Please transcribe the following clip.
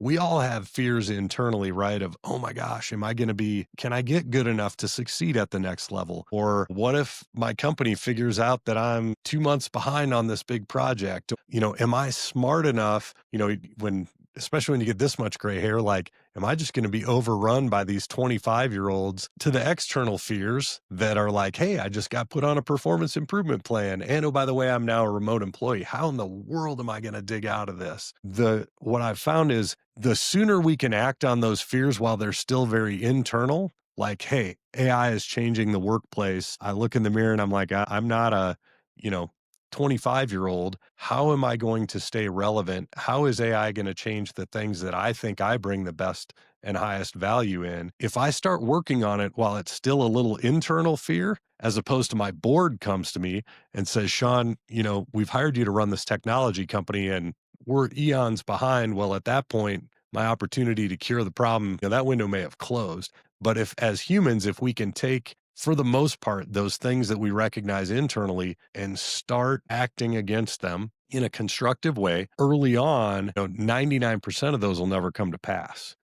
we all have fears internally, right? Of, oh my gosh, can I get good enough to succeed at the next level? Or what if my company figures out that I'm 2 months behind on this big project? Am I smart enough, especially when you get this much gray hair, like, am I just going to be overrun by these 25-year-olds to the external fears that are like, hey, I just got put on a performance improvement plan. And oh, by the way, I'm now a remote employee. How in the world am I going to dig out of this? What I've found is the sooner we can act on those fears while they're still very internal, like, hey, AI is changing the workplace. I look in the mirror and I'm like, I'm not a, you know, 25-year-old. How am I going to stay relevant? How is AI going to change the things that I think I bring the best and highest value in? If I start working on it while it's still a little internal fear, as opposed to my board comes to me and says, Shon, we've hired you to run this technology company and we're eons behind. Well, at that point, my opportunity to cure the problem, that window may have closed. But as humans, if we can take, for the most part, those things that we recognize internally and start acting against them in a constructive way early on, 99% of those will never come to pass.